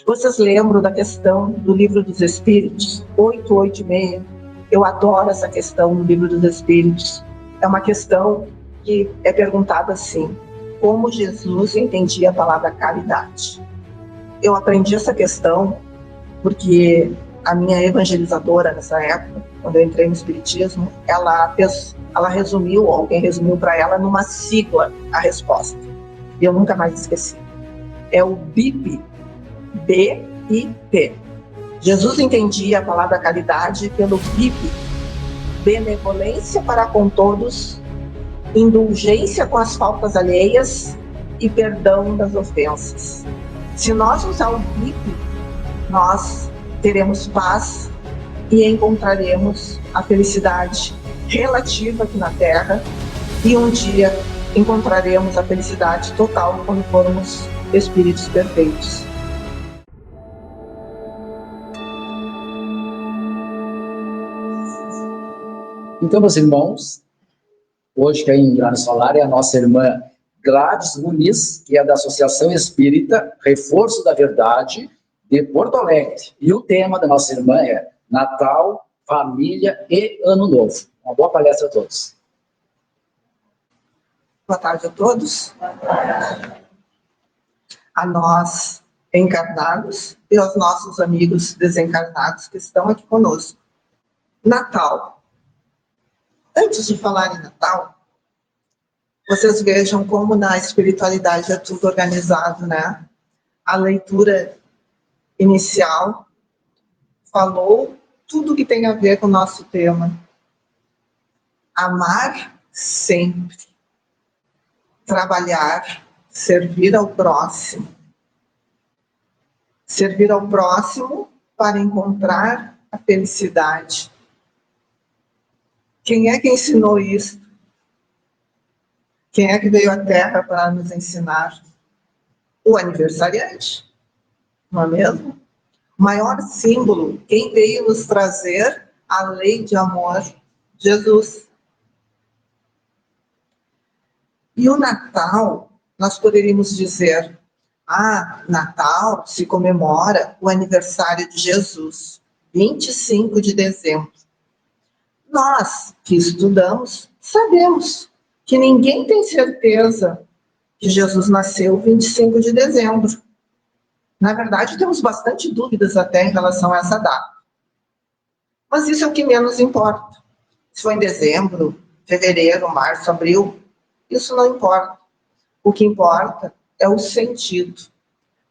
Vocês lembram da questão do Livro dos Espíritos? 886. Eu adoro essa questão do Livro dos Espíritos. É uma questão que é perguntada assim: como Jesus entendia a palavra caridade? Eu aprendi essa questão porque a minha evangelizadora nessa época, quando eu entrei no Espiritismo, ela resumiu, alguém resumiu para ela numa sigla a resposta. E eu nunca mais esqueci. É o BIP. BIP. Jesus entendia a palavra caridade pelo BIP. Benevolência para com todos, indulgência com as faltas alheias e perdão das ofensas. Se nós usar o BIP, nós teremos paz e encontraremos a felicidade relativa aqui na Terra, e um dia encontraremos a felicidade total quando formos espíritos perfeitos. Então, meus irmãos, hoje quem irá nos falar é a nossa irmã Gladys Muniz, que é da Associação Espírita Reforço da Verdade, de Porto Alegre. E o tema da nossa irmã é Natal, Família e Ano Novo. Uma boa palestra a todos. Boa tarde a todos. A nós encarnados e aos nossos amigos desencarnados que estão aqui conosco. Natal. Antes de falar em Natal, vocês vejam como na espiritualidade é tudo organizado, né? A leitura inicial falou tudo que tem a ver com o nosso tema. Amar sempre. Trabalhar, servir ao próximo. Servir ao próximo para encontrar a felicidade. Quem é que ensinou isso? Quem é que veio à Terra para nos ensinar? O aniversariante, não é mesmo? O maior símbolo, quem veio nos trazer a lei de amor? Jesus. E o Natal, nós poderíamos dizer, Natal se comemora o aniversário de Jesus, 25 de dezembro. Nós que estudamos, sabemos que ninguém tem certeza que Jesus nasceu 25 de dezembro. Na verdade, temos bastante dúvidas até em relação a essa data. Mas isso é o que menos importa. Se foi em dezembro, fevereiro, março, abril, isso não importa. O que importa é o sentido.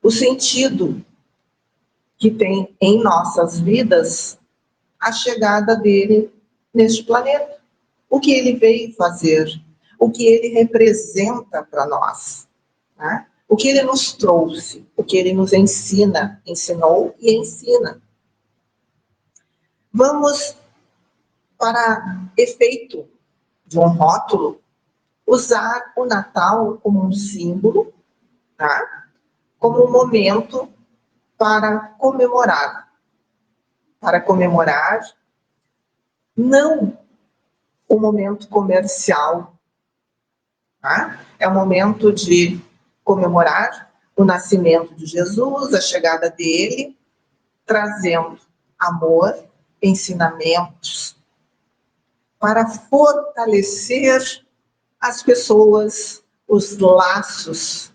O sentido que tem em nossas vidas a chegada dele neste planeta. O que ele veio fazer, o que ele representa para nós, né? O que ele nos trouxe, o que ele nos ensina, ensinou e ensina. Vamos, para efeito de um rótulo, usar o Natal como um símbolo, tá? Como um momento para comemorar. Para comemorar, não o momento comercial, tá? É um momento de comemorar o nascimento de Jesus, a chegada dele, trazendo amor, ensinamentos, para fortalecer as pessoas, os laços,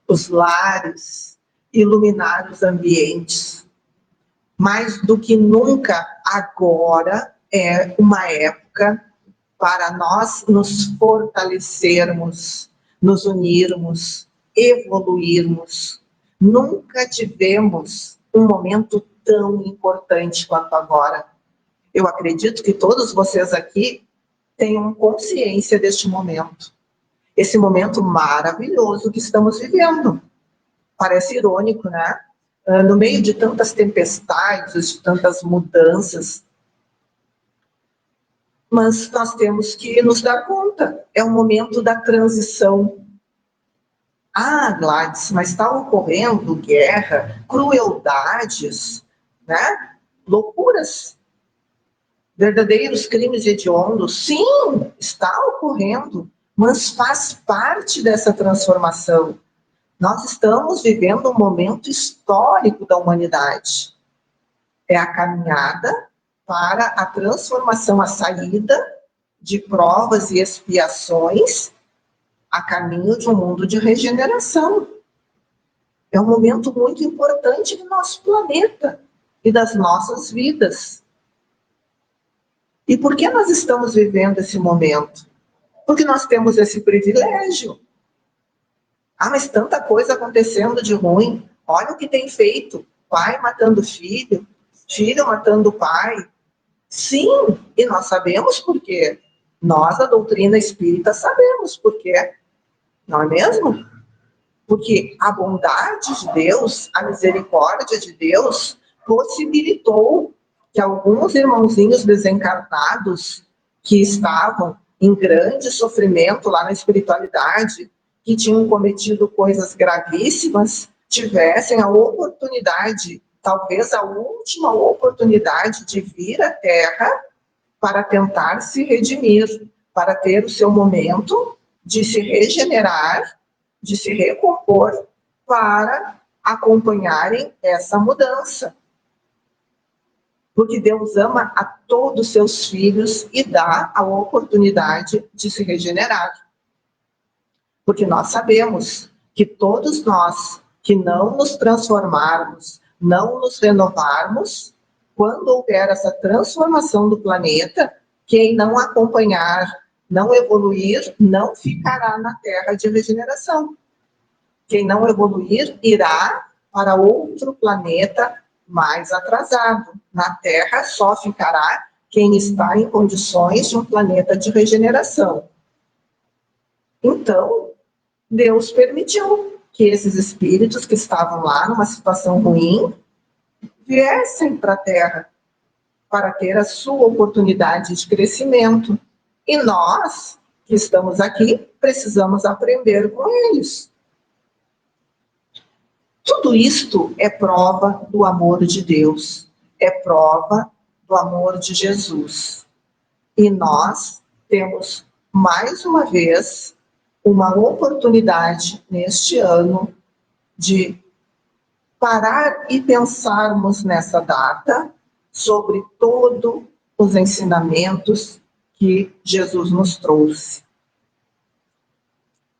os lares, iluminar os ambientes. Mais do que nunca, agora é uma época para nós nos fortalecermos, nos unirmos, evoluirmos. Nunca tivemos um momento tão importante quanto agora. Eu acredito que todos vocês aqui tenham consciência deste momento. Esse momento maravilhoso que estamos vivendo. Parece irônico, né? No meio de tantas tempestades, de tantas mudanças. Mas nós temos que nos dar conta. É o momento da transição. Gladys, mas está ocorrendo guerra, crueldades, né? Loucuras. Verdadeiros crimes hediondos. Sim, está ocorrendo, mas faz parte dessa transformação. Nós estamos vivendo um momento histórico da humanidade. É a caminhada para a transformação, a saída de provas e expiações a caminho de um mundo de regeneração. É um momento muito importante do nosso planeta e das nossas vidas. E por que nós estamos vivendo esse momento? Porque nós temos esse privilégio. Ah, mas tanta coisa acontecendo de ruim. Olha o que tem feito. Pai matando filho, filho matando pai. Sim, e nós sabemos por quê. Nós, da doutrina espírita, sabemos por quê. Não é mesmo? Porque a bondade de Deus, a misericórdia de Deus, possibilitou que alguns irmãozinhos desencarnados que estavam em grande sofrimento lá na espiritualidade, que tinham cometido coisas gravíssimas, tivessem a oportunidade, talvez a última oportunidade de vir à Terra para tentar se redimir, para ter o seu momento de se regenerar, de se recompor, para acompanharem essa mudança. Porque Deus ama a todos os seus filhos e dá a oportunidade de se regenerar. Porque nós sabemos que todos nós que não nos transformarmos, não nos renovarmos, quando houver essa transformação do planeta, quem não acompanhar, não evoluir, não ficará na Terra de regeneração. Quem não evoluir irá para outro planeta mais atrasado. Na Terra só ficará quem está em condições de um planeta de regeneração. Então, Deus permitiu que esses espíritos que estavam lá numa situação ruim viessem para a Terra para ter a sua oportunidade de crescimento. E nós, que estamos aqui, precisamos aprender com eles. Tudo isto é prova do amor de Deus, é prova do amor de Jesus. E nós temos, mais uma vez, uma oportunidade neste ano de parar e pensarmos nessa data sobre todos os ensinamentos que Jesus nos trouxe.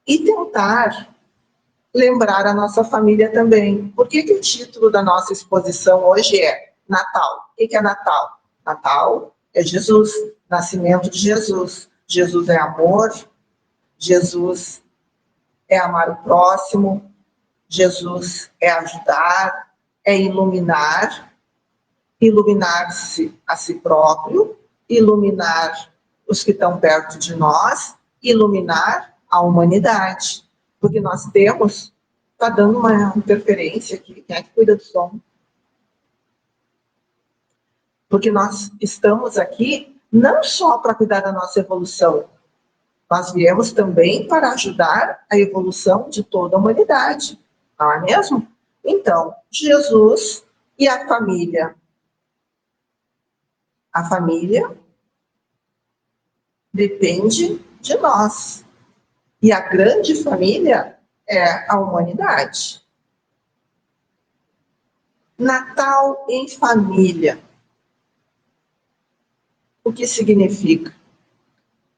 E tentar lembrar a nossa família também. Por que o título da nossa exposição hoje é Natal? O que é Natal? Natal é Jesus, nascimento de Jesus. Jesus é amor, Jesus é amar o próximo, Jesus é ajudar, é iluminar, iluminar-se a si próprio, iluminar os que estão perto de nós, iluminar a humanidade. Porque nós temos, está dando uma interferência aqui, quem é que cuida do som? Porque nós estamos aqui não só para cuidar da nossa evolução, nós viemos também para ajudar a evolução de toda a humanidade, não é mesmo? Então, Jesus e a família. A família depende de nós. E a grande família é a humanidade. Natal em família. O que significa?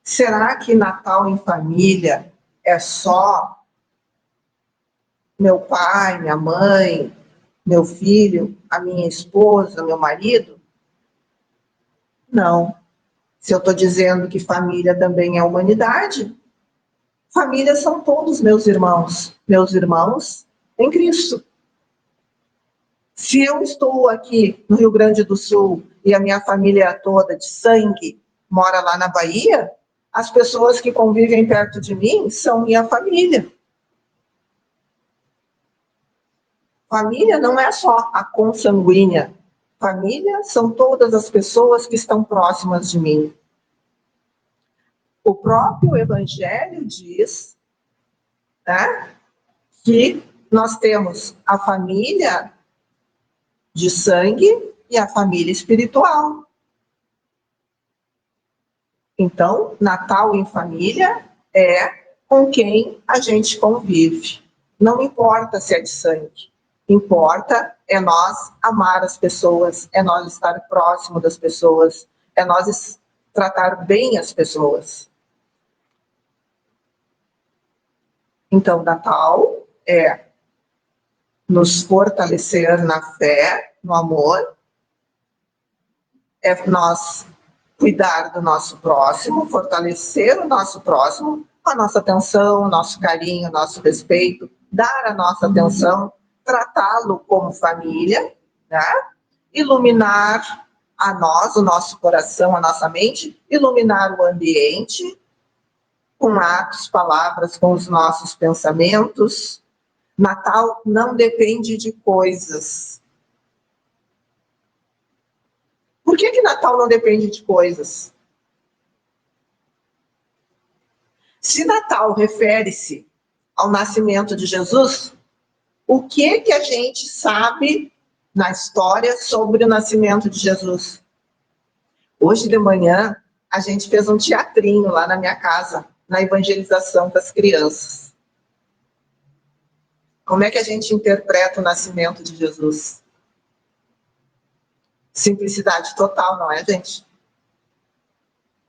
Será que Natal em família é só meu pai, minha mãe, meu filho, a minha esposa, meu marido? Não. Se eu estou dizendo que família também é humanidade, família são todos meus irmãos em Cristo. Se eu estou aqui no Rio Grande do Sul e a minha família toda de sangue mora lá na Bahia, as pessoas que convivem perto de mim são minha família. Família não é só a consanguínea. Família são todas as pessoas que estão próximas de mim. O próprio Evangelho diz, né, que nós temos a família de sangue e a família espiritual. Então, Natal em família é com quem a gente convive. Não importa se é de sangue. Importa é nós amar as pessoas, é nós estar próximo das pessoas, é nós tratar bem as pessoas. Então, Natal é nos fortalecer na fé, no amor, é nós cuidar do nosso próximo, fortalecer o nosso próximo, com a nossa atenção, o nosso carinho, o nosso respeito, dar a nossa atenção, tratá-lo como família, né? Iluminar a nós, o nosso coração, a nossa mente, iluminar o ambiente com atos, palavras, com os nossos pensamentos. Natal não depende de coisas. Por que Natal não depende de coisas? Se Natal refere-se ao nascimento de Jesus, o que a gente sabe na história sobre o nascimento de Jesus? Hoje de manhã, a gente fez um teatrinho lá na minha casa, na evangelização das crianças. Como é que a gente interpreta o nascimento de Jesus? Simplicidade total, não é, gente?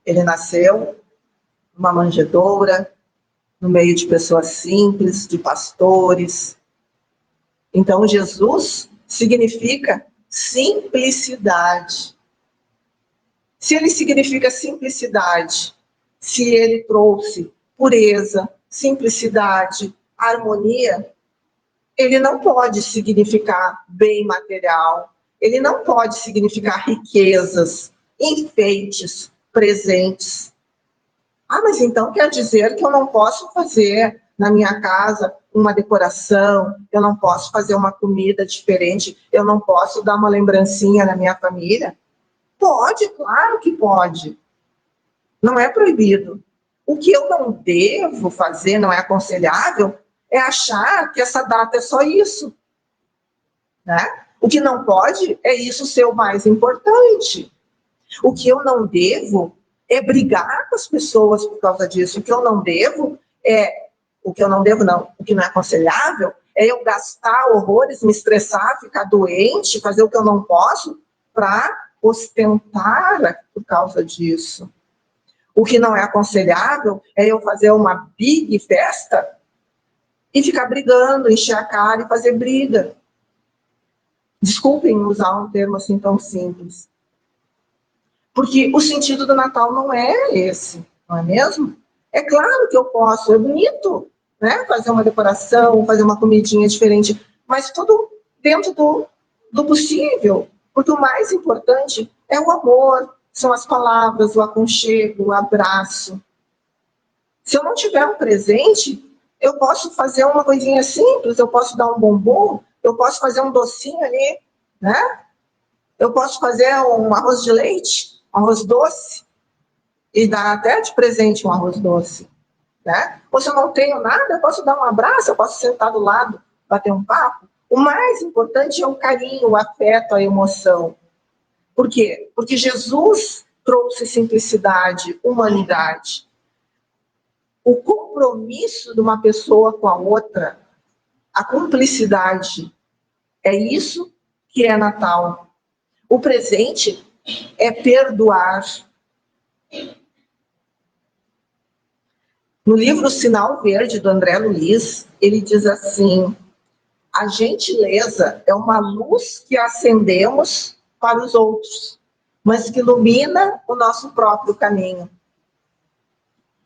Ele nasceu numa manjedoura, no meio de pessoas simples, de pastores. Então, Jesus significa simplicidade. Se ele significa simplicidade, se ele trouxe pureza, simplicidade, harmonia, ele não pode significar bem material, ele não pode significar riquezas, enfeites, presentes. Ah, mas então quer dizer que eu não posso fazer na minha casa uma decoração, eu não posso fazer uma comida diferente, eu não posso dar uma lembrancinha na minha família? Pode, claro que pode. Não é proibido. O que eu não devo fazer, não é aconselhável, é achar que essa data é só isso, né? O que não pode é isso ser o mais importante. O que eu não devo é brigar com as pessoas por causa disso. O que eu não devo é... O que eu não devo, não. O que não é aconselhável é eu gastar horrores, me estressar, ficar doente, fazer o que eu não posso para ostentar por causa disso. O que não é aconselhável é eu fazer uma big festa e ficar brigando, encher a cara e fazer briga. Desculpem usar um termo assim tão simples. Porque o sentido do Natal não é esse, não é mesmo? É claro que eu posso, é bonito, né? Fazer uma decoração, fazer uma comidinha diferente, mas tudo dentro do possível. Porque o mais importante é o amor, são as palavras, o aconchego, o abraço. Se eu não tiver um presente, eu posso fazer uma coisinha simples, eu posso dar um bombom, eu posso fazer um docinho ali, né? Eu posso fazer um arroz de leite, um arroz doce, e dar até de presente um arroz doce, né? Ou se eu não tenho nada, eu posso dar um abraço, eu posso sentar do lado, bater um papo. O mais importante é o carinho, o afeto, a emoção. Por quê? Porque Jesus trouxe simplicidade, humanidade. O compromisso de uma pessoa com a outra, a cumplicidade, é isso que é Natal. O presente é perdoar. No livro Sinal Verde, do André Luiz, ele diz assim: a gentileza é uma luz que acendemos para os outros, mas que ilumina o nosso próprio caminho.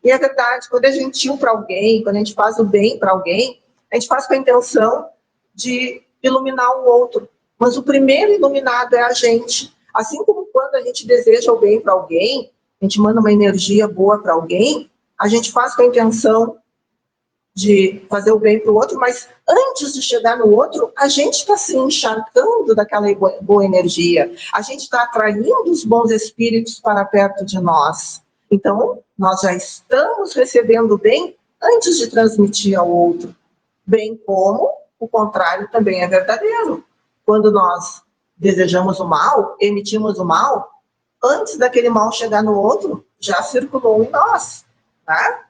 E é verdade, quando é gentil para alguém, quando a gente faz o bem para alguém, a gente faz com a intenção de iluminar o outro. Mas o primeiro iluminado é a gente. Assim como quando a gente deseja o bem para alguém, a gente manda uma energia boa para alguém, a gente faz com a intenção de fazer o bem para o outro, mas antes de chegar no outro, a gente está se encharcando daquela boa energia. A gente está atraindo os bons espíritos para perto de nós. Então, nós já estamos recebendo o bem antes de transmitir ao outro. Bem como o contrário também é verdadeiro. Quando nós desejamos o mal, emitimos o mal, antes daquele mal chegar no outro, já circulou em nós, tá?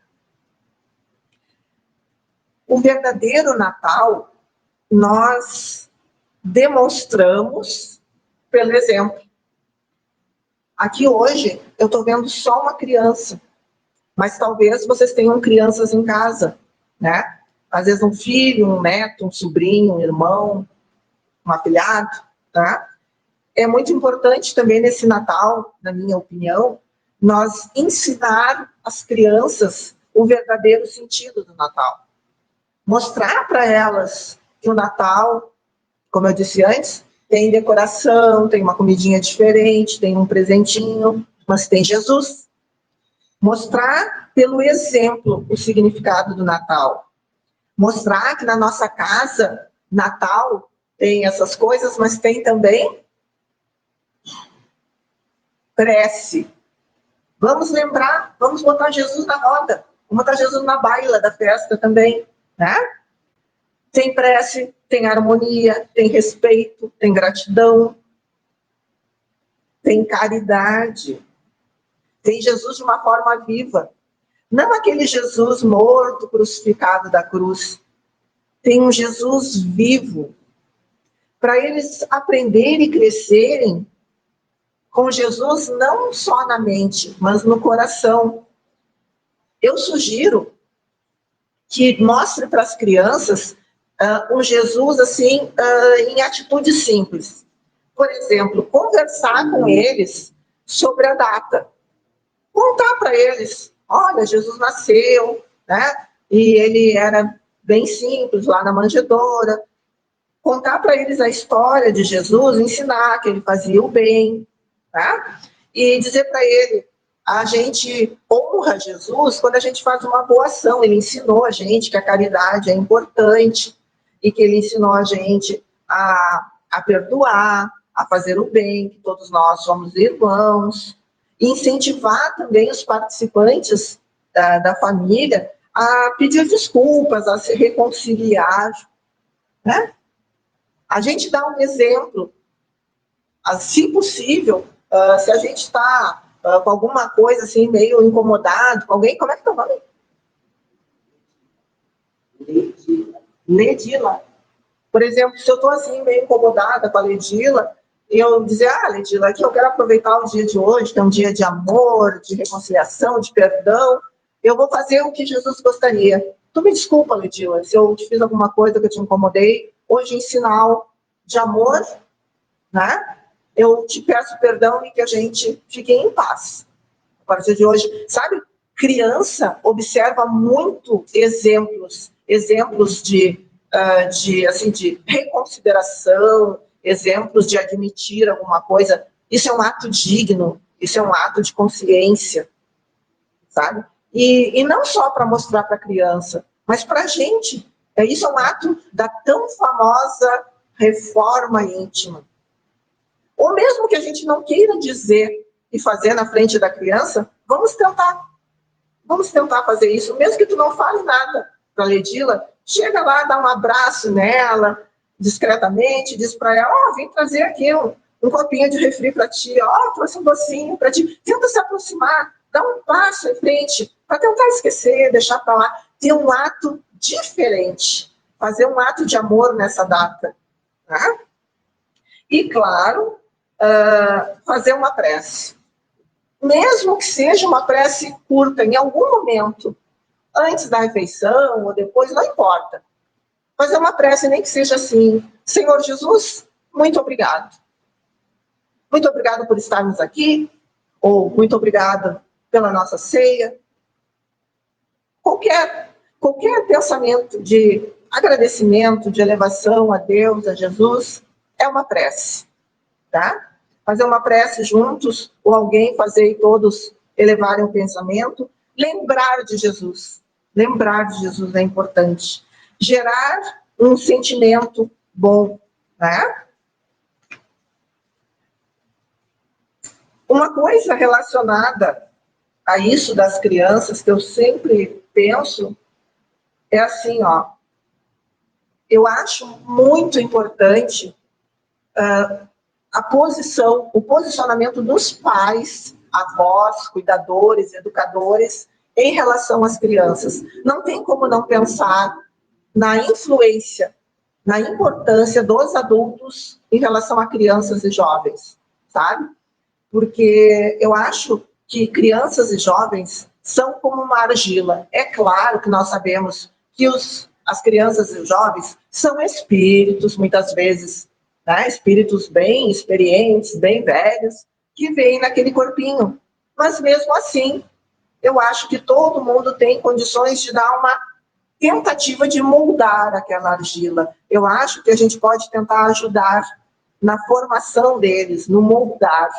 O verdadeiro Natal nós demonstramos pelo exemplo. Aqui hoje eu estou vendo só uma criança, mas talvez vocês tenham crianças em casa, né? Às vezes um filho, um neto, um sobrinho, um irmão, um afilhado, tá? É muito importante também nesse Natal, na minha opinião, nós ensinar as crianças o verdadeiro sentido do Natal. Mostrar para elas que o Natal, como eu disse antes, tem decoração, tem uma comidinha diferente, tem um presentinho, mas tem Jesus. Mostrar pelo exemplo o significado do Natal. Mostrar que na nossa casa, Natal tem essas coisas, mas tem também prece. Vamos lembrar, vamos botar Jesus na roda, vamos botar Jesus na baila da festa também, né? Tem prece, tem harmonia, tem respeito, tem gratidão, tem caridade. Tem Jesus de uma forma viva. Não aquele Jesus morto, crucificado da cruz. Tem um Jesus vivo. Para eles aprenderem e crescerem com Jesus não só na mente, mas no coração. Eu sugiro que mostre para as crianças um Jesus assim em atitudes simples. Por exemplo, conversar com eles sobre a data. Contar para eles, olha, Jesus nasceu, né? E ele era bem simples, lá na manjedoura. Contar para eles a história de Jesus, ensinar que ele fazia o bem, tá? E dizer para ele, a gente honra Jesus quando a gente faz uma boa ação. Ele ensinou a gente que a caridade é importante e que ele ensinou a gente a perdoar, a fazer o bem, que todos nós somos irmãos. E incentivar também os participantes da família a pedir desculpas, a se reconciliar, né? A gente dá um exemplo, se possível, se a gente está com alguma coisa assim, meio incomodado com alguém, como é que tá o nome? Ledila. Por exemplo, se eu estou assim, meio incomodada com a Ledila, eu dizer, Ledila, aqui eu quero aproveitar o dia de hoje, que é um dia de amor, de reconciliação, de perdão, eu vou fazer o que Jesus gostaria. Tu me desculpa, Ledila, se eu te fiz alguma coisa que eu te incomodei, hoje em sinal de amor, né? Eu te peço perdão e que a gente fique em paz. A partir de hoje, sabe? Criança observa muito exemplos de reconsideração, exemplos de admitir alguma coisa. Isso é um ato digno, isso é um ato de consciência, sabe? E não só para mostrar para a criança, mas para a gente. Isso é um ato da tão famosa reforma íntima. Ou mesmo que a gente não queira dizer e fazer na frente da criança, vamos tentar fazer isso, mesmo que tu não fale nada para a Ledila, chega lá, dá um abraço nela, discretamente, diz para ela, vim trazer aqui um copinho de refri para ti, trouxe um docinho para ti, tenta se aproximar, dá um passo em frente, para tentar esquecer, deixar para lá, ter um ato diferente, fazer um ato de amor nessa data, tá? E, claro, fazer uma prece. Mesmo que seja uma prece curta, em algum momento, antes da refeição ou depois, não importa. Fazer uma prece, nem que seja assim, Senhor Jesus, muito obrigado. Muito obrigado por estarmos aqui, ou muito obrigado pela nossa ceia. Qualquer pensamento de agradecimento, de elevação a Deus, a Jesus, é uma prece, tá? Fazer uma prece juntos, ou alguém fazer e todos elevarem o pensamento. Lembrar de Jesus é importante. Gerar um sentimento bom, né? Uma coisa relacionada a isso das crianças, que eu sempre penso, é assim, eu acho muito importante o posicionamento dos pais, avós, cuidadores, educadores, em relação às crianças. Não tem como não pensar na influência, na importância dos adultos em relação a crianças e jovens, sabe? Porque eu acho que crianças e jovens são como uma argila. É claro que nós sabemos que as crianças e os jovens são espíritos, muitas vezes, né? Espíritos bem experientes, bem velhos, que vêm naquele corpinho. Mas mesmo assim, eu acho que todo mundo tem condições de dar uma tentativa de moldar aquela argila. Eu acho que a gente pode tentar ajudar na formação deles, no moldar.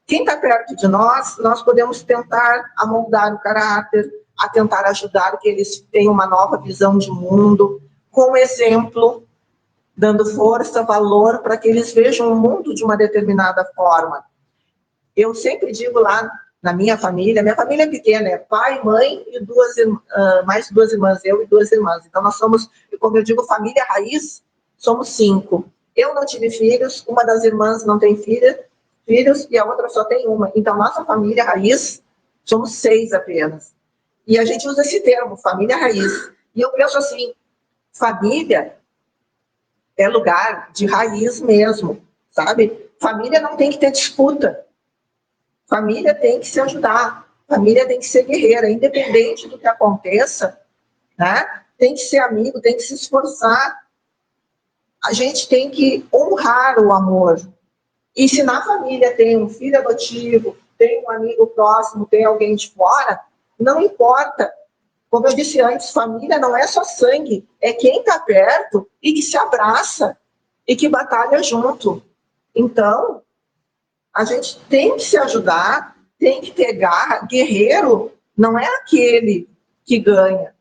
Quem está perto de nós, nós podemos tentar amoldar o caráter, a tentar ajudar que eles tenham uma nova visão de mundo, com exemplo, dando força, valor, para que eles vejam o mundo de uma determinada forma. Eu sempre digo lá na minha família é pequena, é pai, mãe e mais duas irmãs, eu e duas irmãs. Então nós somos, como eu digo, família raiz, somos 5. Eu não tive filhos, uma das irmãs não tem filhos e a outra só tem uma. Então nossa família raiz, somos 6 apenas. E a gente usa esse termo, família raiz. E eu penso assim, família é lugar de raiz mesmo, sabe? Família não tem que ter disputa. Família tem que se ajudar, família tem que ser guerreira, independente do que aconteça, né? Tem que ser amigo, tem que se esforçar. A gente tem que honrar o amor. E se na família tem um filho adotivo, tem um amigo próximo, tem alguém de fora, não importa. Como eu disse antes, família não é só sangue, é quem está perto e que se abraça e que batalha junto. Então, a gente tem que se ajudar, tem que ter garra. Guerreiro não é aquele que ganha,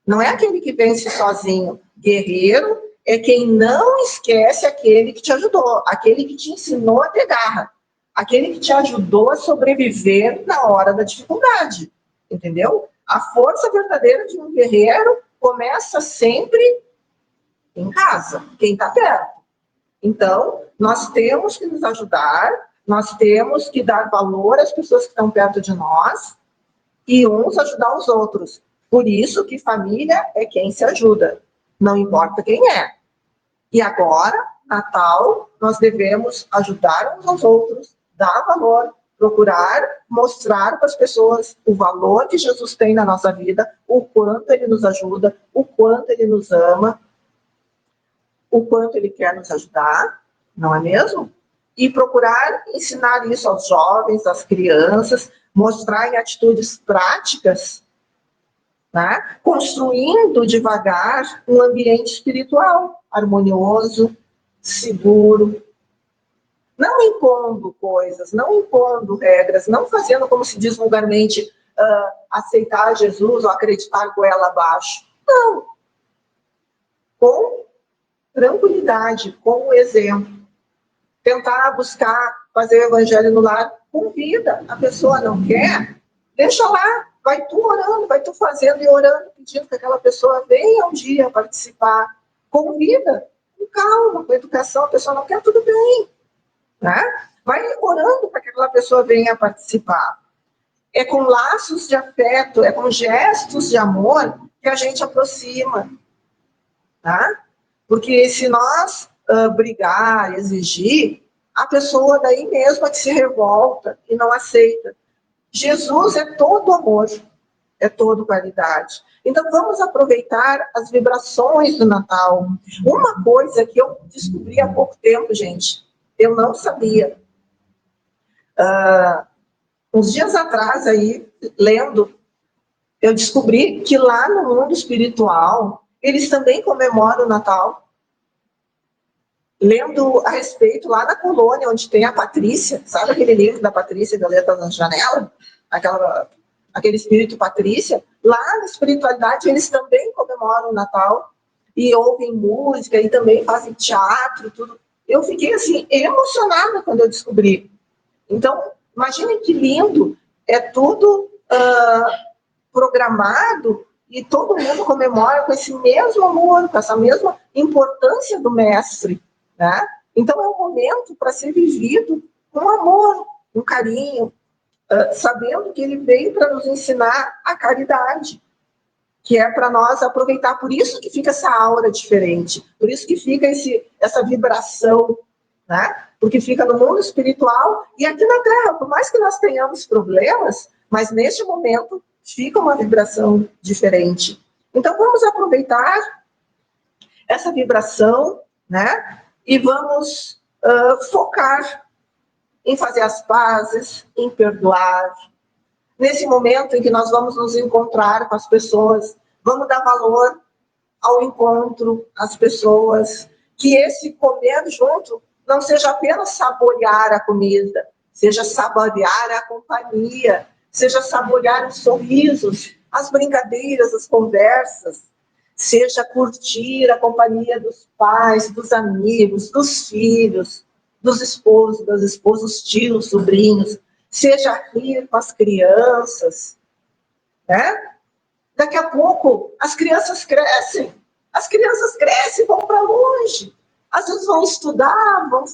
não é aquele que vence sozinho. Guerreiro é quem não esquece aquele que te ajudou, aquele que te ensinou a ter garra, aquele que te ajudou a sobreviver na hora da dificuldade, entendeu? A força verdadeira de um guerreiro começa sempre em casa, quem está perto. Então, nós temos que nos ajudar, nós temos que dar valor às pessoas que estão perto de nós e uns ajudar os outros. Por isso que família é quem se ajuda, não importa quem é. E agora, Natal, nós devemos ajudar uns aos outros, dar valor, procurar mostrar para as pessoas o valor que Jesus tem na nossa vida, o quanto ele nos ajuda, o quanto ele nos ama, o quanto ele quer nos ajudar, não é mesmo? E procurar ensinar isso aos jovens, às crianças, mostrar em atitudes práticas, né? Construindo devagar um ambiente espiritual harmonioso, seguro, não impondo coisas, não impondo regras, não fazendo, como se diz vulgarmente, aceitar Jesus ou acreditar goela abaixo. Não. Com tranquilidade, com o exemplo. Tentar buscar fazer o evangelho no lar, convida. A pessoa não quer, deixa lá. Vai tu orando, vai tu fazendo e orando, pedindo que aquela pessoa venha um dia participar. Convida, com calma, com educação. A pessoa não quer, tudo bem. Né? Vai orando para que aquela pessoa venha participar. É com laços de afeto, é com gestos de amor que a gente aproxima. Tá? Porque se nós brigar, exigir, a pessoa daí mesma que se revolta e não aceita. Jesus é todo amor, é todo caridade. Então vamos aproveitar as vibrações do Natal. Uma coisa que eu descobri há pouco tempo, gente, eu não sabia. Uns dias atrás aí, lendo, eu descobri que lá no mundo espiritual, eles também comemoram o Natal. Lendo a respeito, lá na colônia, onde tem a Patrícia, sabe aquele livro da Patrícia, Violeta na Janela? Aquele espírito Patrícia, lá na espiritualidade eles também comemoram o Natal e ouvem música e também fazem teatro, tudo. Eu fiquei assim, emocionada quando eu descobri. Então, imaginem que lindo, é tudo programado e todo mundo comemora com esse mesmo amor, com essa mesma importância do mestre, né? Então é um momento para ser vivido com amor, com carinho, sabendo que ele veio para nos ensinar a caridade. que é para nós aproveitar. Por isso que fica essa aura diferente, por isso que fica essa vibração, né? Porque fica no mundo espiritual e aqui na Terra, por mais que nós tenhamos problemas, mas neste momento fica uma vibração diferente. Então vamos aproveitar essa vibração, né? E vamos focar em fazer as pazes, em perdoar. Nesse momento em que nós vamos nos encontrar com as pessoas, vamos dar valor ao encontro, às pessoas, que esse comer junto não seja apenas saborear a comida, seja saborear a companhia, seja saborear os sorrisos, as brincadeiras, as conversas, seja curtir a companhia dos pais, dos amigos, dos filhos, dos esposos, das esposas, tios, sobrinhos, seja rir com as crianças, né? Daqui a pouco, as crianças crescem, vão para longe, às vezes vão estudar, vão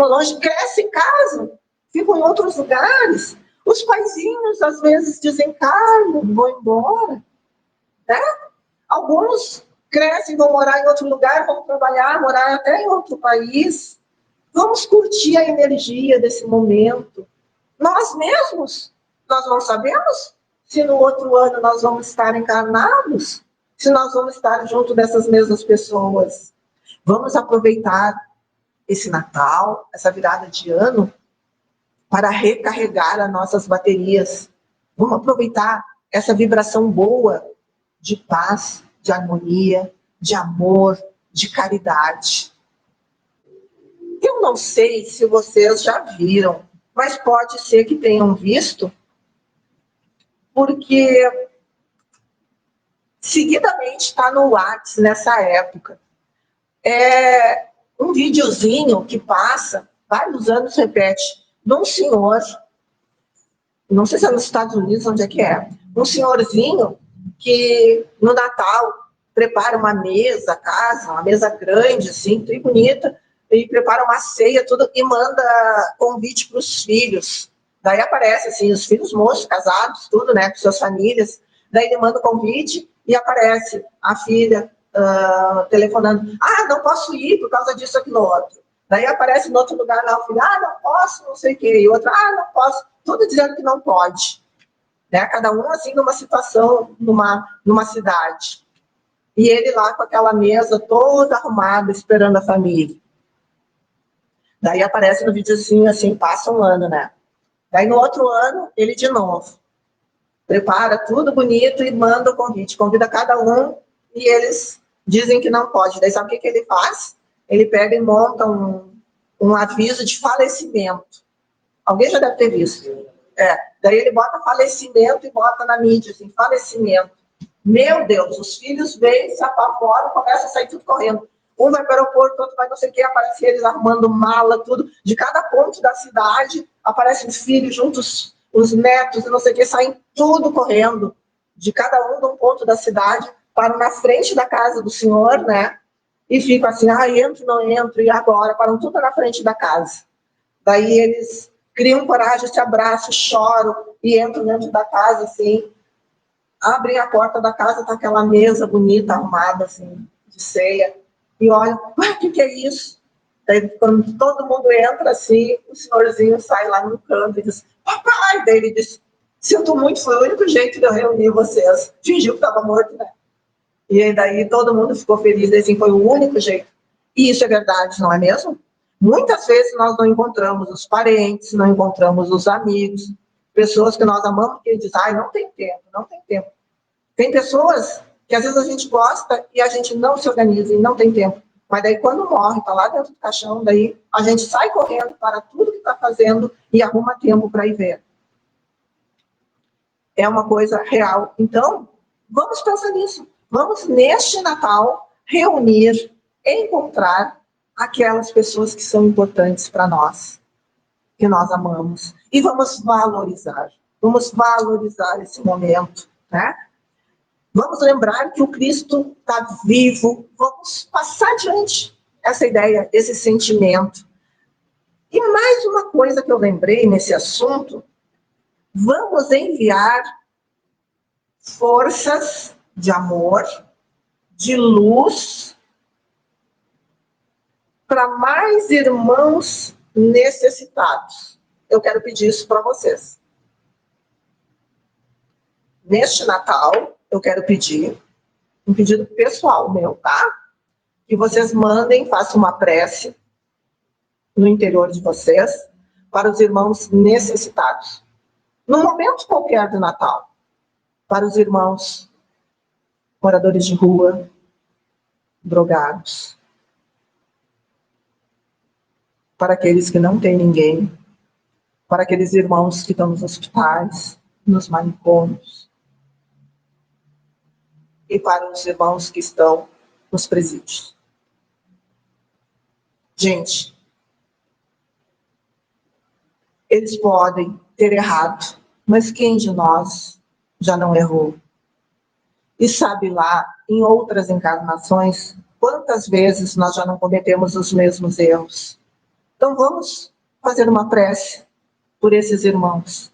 longe, crescem em casa, ficam em outros lugares, os paizinhos às vezes desencarnam, vão embora, né? Alguns crescem, vão morar em outro lugar, vão trabalhar, morar até em outro país. Vamos curtir a energia desse momento. Nós mesmos, nós não sabemos se no outro ano nós vamos estar encarnados, se nós vamos estar junto dessas mesmas pessoas. Vamos aproveitar esse Natal, essa virada de ano, para recarregar as nossas baterias. Vamos aproveitar essa vibração boa de paz, de harmonia, de amor, de caridade. Eu não sei se vocês já viram, mas pode ser que tenham visto, porque seguidamente está no WhatsApp nessa época. É um videozinho que passa, vários anos repete, de um senhor, não sei se é nos Estados Unidos, onde é que é, um senhorzinho que no Natal prepara uma mesa, casa, uma mesa grande, assim, bem bonita, e prepara uma ceia, tudo, e manda convite para os filhos. Daí aparece, assim, os filhos moços, casados, tudo, né, com suas famílias. Daí ele manda o convite e aparece a filha telefonando. Ah, não posso ir por causa disso, aquilo, outro. Daí aparece no outro lugar lá o filho, ah, não posso, não sei o quê. E outra, ah, não posso. Tudo dizendo que não pode. Né? Cada um, assim, numa situação, numa cidade. E ele lá com aquela mesa toda arrumada, esperando a família. Daí aparece no videozinho, assim, passa um ano, né? Daí no outro ano, ele de novo. Prepara tudo bonito e manda o convite. Convida cada um e eles dizem que não pode. Daí sabe o que ele faz? Ele pega e monta um aviso de falecimento. Alguém já deve ter visto. Daí ele bota falecimento e bota na mídia, assim, falecimento. Meu Deus, os filhos vêm, se apavoram, começam a sair tudo correndo. Um vai para o aeroporto, outro vai não sei o que, aparece eles arrumando mala, tudo. De cada ponto da cidade, aparecem os filhos juntos, os netos, não sei o que, saem tudo correndo. De cada um de um ponto da cidade, param na frente da casa do senhor, né? E ficam assim, entro, não entro, e agora? Param tudo na frente da casa. Daí eles criam coragem, se abraçam, choram, e entram dentro da casa, assim, abrem a porta da casa, tá aquela mesa bonita, arrumada, assim, de ceia, e olham, o que é isso? Daí, quando todo mundo entra, assim, o senhorzinho sai lá no canto e diz, papai! Daí ele diz, sinto muito, foi o único jeito de eu reunir vocês. Fingiu que estava morto, né? E daí todo mundo ficou feliz, assim, foi o único jeito. E isso é verdade, não é mesmo? Muitas vezes nós não encontramos os parentes, não encontramos os amigos, pessoas que nós amamos, que dizem, não tem tempo, não tem tempo. Tem pessoas que às vezes a gente gosta e a gente não se organiza e não tem tempo. Mas daí quando morre, está lá dentro do caixão, daí a gente sai correndo para tudo que está fazendo e arruma tempo para ir ver. É uma coisa real. Então, vamos pensar nisso. Vamos, neste Natal, reunir, encontrar aquelas pessoas que são importantes para nós, que nós amamos. E vamos valorizar esse momento, né? Vamos lembrar que o Cristo está vivo. Vamos passar adiante essa ideia, esse sentimento. E mais uma coisa que eu lembrei nesse assunto, vamos enviar forças de amor, de luz, para mais irmãos necessitados. Eu quero pedir isso para vocês. Neste Natal, eu quero pedir, um pedido pessoal meu, tá? Que vocês mandem, façam uma prece no interior de vocês para os irmãos necessitados. Num momento qualquer do Natal, para os irmãos moradores de rua, drogados, para aqueles que não têm ninguém, para aqueles irmãos que estão nos hospitais, nos manicômios, e para os irmãos que estão nos presídios. Gente, eles podem ter errado, mas quem de nós já não errou? E sabe lá, em outras encarnações, quantas vezes nós já não cometemos os mesmos erros? Então vamos fazer uma prece por esses irmãos.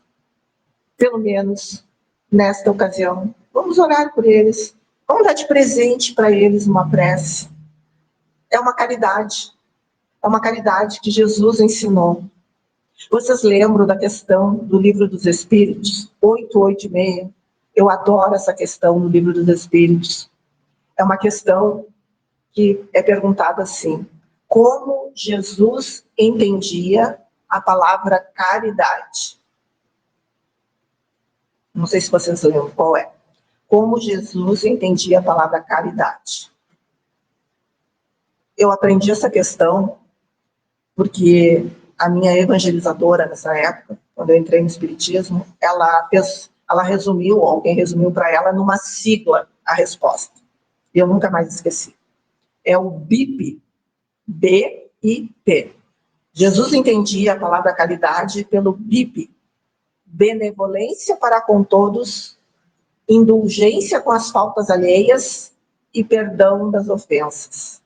Pelo menos nesta ocasião. Vamos orar por eles. Vamos dar de presente para eles uma prece. É uma caridade. É uma caridade que Jesus ensinou. Vocês lembram da questão do Livro dos Espíritos? 886. Eu adoro essa questão no Livro dos Espíritos. É uma questão que é perguntada assim: como Jesus entendia a palavra caridade? Não sei se vocês lembram qual é. Como Jesus entendia a palavra caridade. Eu aprendi essa questão porque a minha evangelizadora nessa época, quando eu entrei no Espiritismo, ela resumiu, alguém resumiu para ela numa sigla a resposta. E eu nunca mais esqueci. É o BIP, B-I-P. Jesus entendia a palavra caridade pelo BIP, benevolência para com todos, indulgência com as faltas alheias e perdão das ofensas.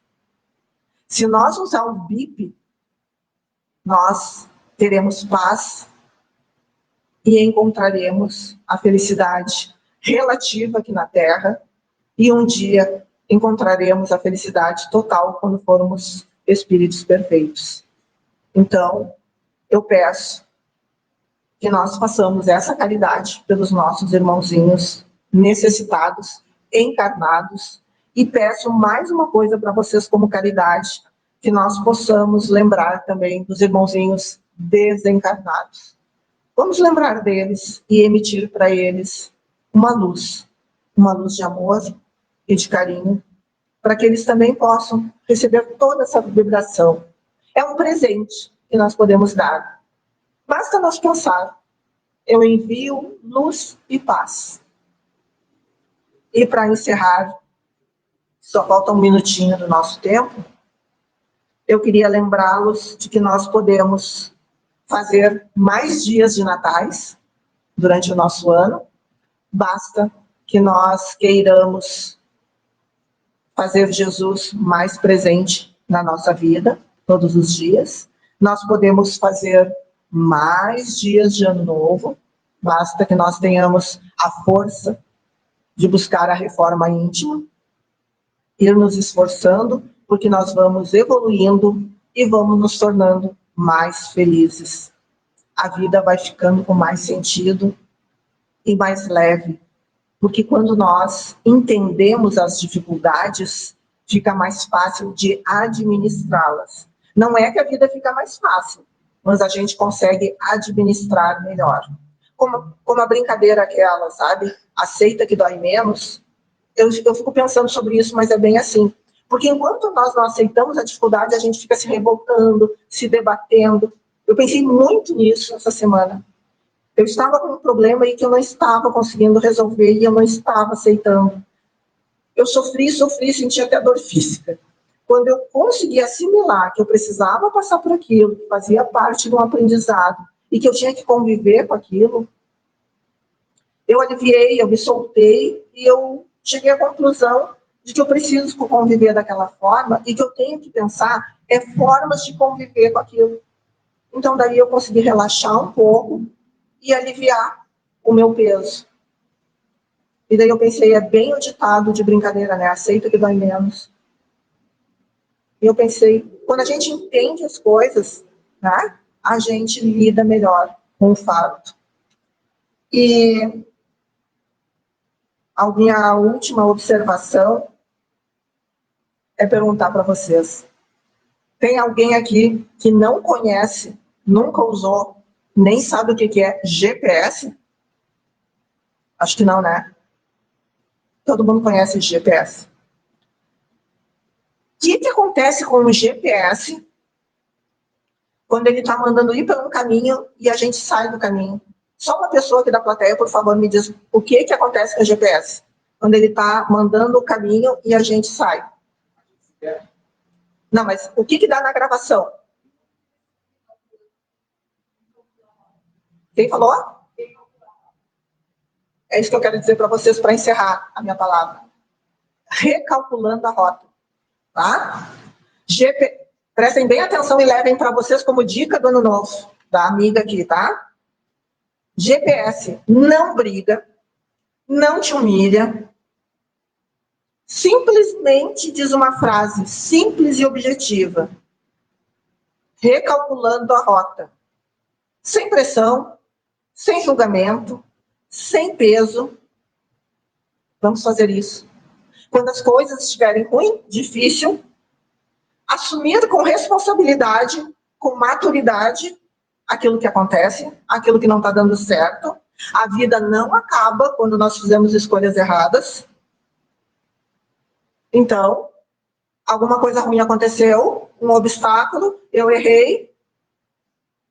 Se nós usar o BIP, nós teremos paz e encontraremos a felicidade relativa aqui na Terra, e um dia encontraremos a felicidade total quando formos espíritos perfeitos. Então, eu peço que nós façamos essa caridade pelos nossos irmãozinhos necessitados, encarnados, e peço mais uma coisa para vocês como caridade, que nós possamos lembrar também dos irmãozinhos desencarnados. Vamos lembrar deles e emitir para eles uma luz de amor e de carinho, para que eles também possam receber toda essa vibração. É um presente que nós podemos dar. Basta nós pensar: eu envio luz e paz. E para encerrar, só falta um minutinho do nosso tempo, eu queria lembrá-los de que nós podemos fazer mais dias de natais durante o nosso ano. Basta que nós queiramos fazer Jesus mais presente na nossa vida, todos os dias. Nós podemos fazer mais dias de ano novo. Basta que nós tenhamos a força de buscar a reforma íntima, ir nos esforçando, porque nós vamos evoluindo e vamos nos tornando mais felizes. A vida vai ficando com mais sentido e mais leve, porque quando nós entendemos as dificuldades, fica mais fácil de administrá-las. Não é que a vida fica mais fácil, mas a gente consegue administrar melhor. Como a brincadeira aquela, sabe? Aceita que dói menos. Eu fico pensando sobre isso, mas é bem assim. Porque enquanto nós não aceitamos a dificuldade, a gente fica se revoltando, se debatendo. Eu pensei muito nisso essa semana. Eu estava com um problema aí que eu não estava conseguindo resolver e eu não estava aceitando. Eu sofri, senti até dor física. Quando eu consegui assimilar que eu precisava passar por aquilo, que fazia parte de um aprendizado e que eu tinha que conviver com aquilo, eu aliviei, eu me soltei e eu cheguei à conclusão de que eu preciso conviver daquela forma e que eu tenho que pensar formas de conviver com aquilo. Então, daí eu consegui relaxar um pouco e aliviar o meu peso. E daí eu pensei, é bem o ditado de brincadeira, né? Aceita que dói menos. E eu pensei, quando a gente entende as coisas, né, a gente lida melhor com o fato. E a minha última observação é perguntar para vocês. Tem alguém aqui que não conhece, nunca usou, nem sabe o que é GPS? Acho que não, né? Todo mundo conhece GPS. O que acontece com o GPS quando ele está mandando ir para um caminho e a gente sai do caminho? Só uma pessoa aqui da plateia, por favor, me diz o que acontece com o GPS quando ele está mandando o caminho e a gente sai. Não, mas o que dá na gravação? Quem falou? É isso que eu quero dizer para vocês para encerrar a minha palavra. Recalculando a rota, tá? Prestem bem atenção e levem para vocês como dica do ano novo, da amiga aqui, tá? GPS não briga, não te humilha, simplesmente diz uma frase simples e objetiva. Recalculando a rota. Sem pressão, sem julgamento, sem peso. Vamos fazer isso. Quando as coisas estiverem ruim, difícil, assumir com responsabilidade, com maturidade, aquilo que acontece, aquilo que não está dando certo. A vida não acaba quando nós fizemos escolhas erradas. Então, alguma coisa ruim aconteceu, um obstáculo, eu errei,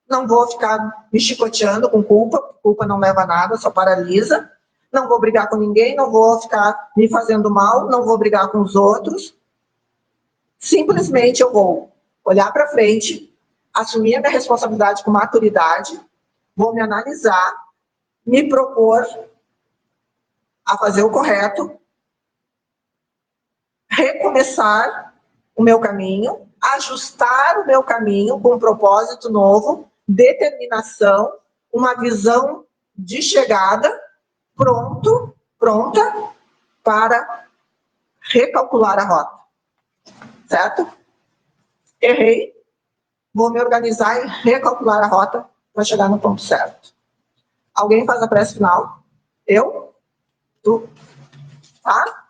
não vou ficar me chicoteando com culpa, culpa não leva a nada, só paralisa. Não vou brigar com ninguém, não vou ficar me fazendo mal, não vou brigar com os outros. Simplesmente eu vou olhar para frente, assumir a minha responsabilidade com maturidade, vou me analisar, me propor a fazer o correto, recomeçar o meu caminho, ajustar o meu caminho com um propósito novo, determinação, uma visão de chegada, pronta para recalcular a rota. Certo? Errei, vou me organizar e recalcular a rota para chegar no ponto certo. Alguém faz a prece final? Eu? Tu? Tá?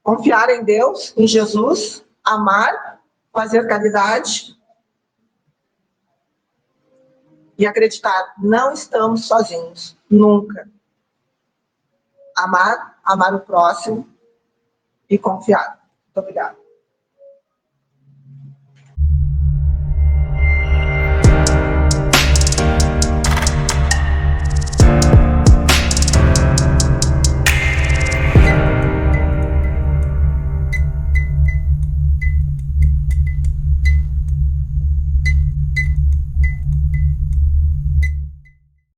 Confiar em Deus, em Jesus, amar, fazer caridade e acreditar, não estamos sozinhos, nunca. Amar o próximo e confiar. Muito obrigada.